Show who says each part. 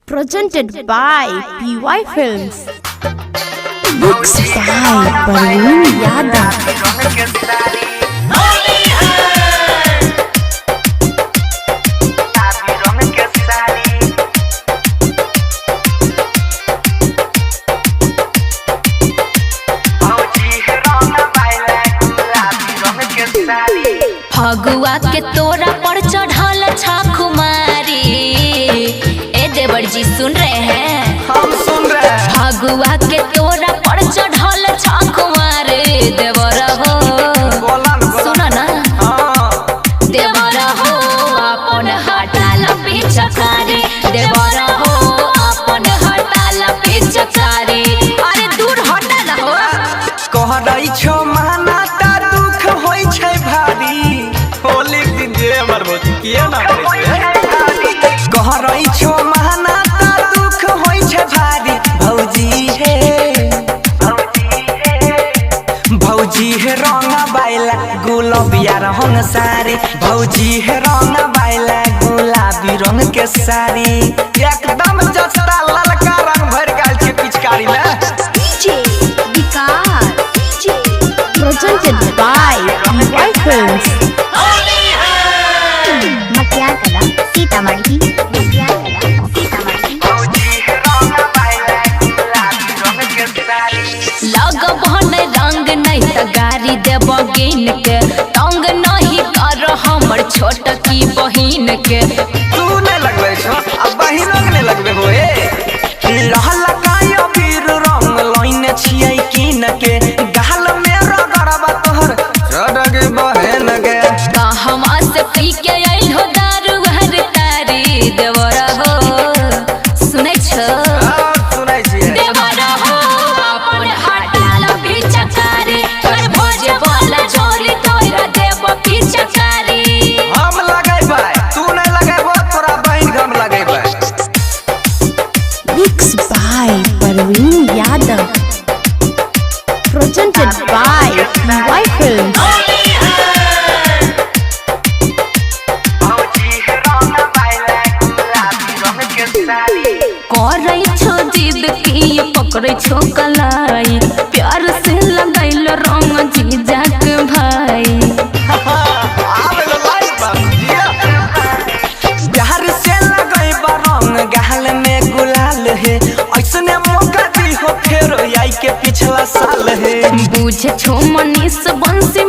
Speaker 1: Presented by PY Films. Books by Parveen Yadav.
Speaker 2: Phagua के तोरा पर चढ़ल छाकुमारी। ए देवर जी सुन रहे हैं?
Speaker 3: हम सुन रहे हैं।
Speaker 2: फगुआ के तोरा पर चढ़ल छाकुमारी देवर हो। सुना ना देवर हो अपन हटाल पिचकारी। देवर हो अपन हटाल पिचकारी। अरे दूर हटाल हो।
Speaker 3: कह रही छो माना ता दुख होई छै भारी। होली के दिन जे हमर भौजी किए ना करे छै। कह रही छो माना ता दुख होई छै भारी। भौजी हे रंगा बाइला गुलाबिया रंग सारी। भौजी हे रंगा बाइला गुलाबी रंग के साड़ी। एकदम जस्ता ललका रंग भर गेल छै पिचकारी में।
Speaker 1: Presented by PY Films.
Speaker 4: Matiagala Sitamarhi
Speaker 2: लग बहन रंग नहीं त गारी देव गिन के। तंग नहीं कर हमर छोट की बहिन के।
Speaker 3: तू नहीं लगबे छो अब बहिनो के नहीं लगबे होए। लहला काया पीर रंग लाइन छियै किन के। गाल में रगड़बा तोहर चढ़गे बहन के।
Speaker 2: कहवा से पी के आइल हो दारू हर तारी। देवर हो सुनै छ?
Speaker 3: सुनै छियै।
Speaker 2: देवर हो अपन हटाल पिचकारी। कर भोज वाला छोरी तोरा देव पिचकारी।
Speaker 3: हम लगेबै तू नहीं लगेबो तोरा बहिन के हम लगेबै।
Speaker 1: Books by Parveen Yadav. Presented by PY Films.
Speaker 2: करै छो जिद की पकड़ै छो कलाई। प्यार से लगैल रंग जीजा के भाई।
Speaker 3: आबे लो लाई बाबूजिया। प्यार से लगेबा रंग गाल में गुलाल है। ऐसने मौका दी हो फेर आई के पिछला साल है।
Speaker 2: बुझे छो मनीष बंसी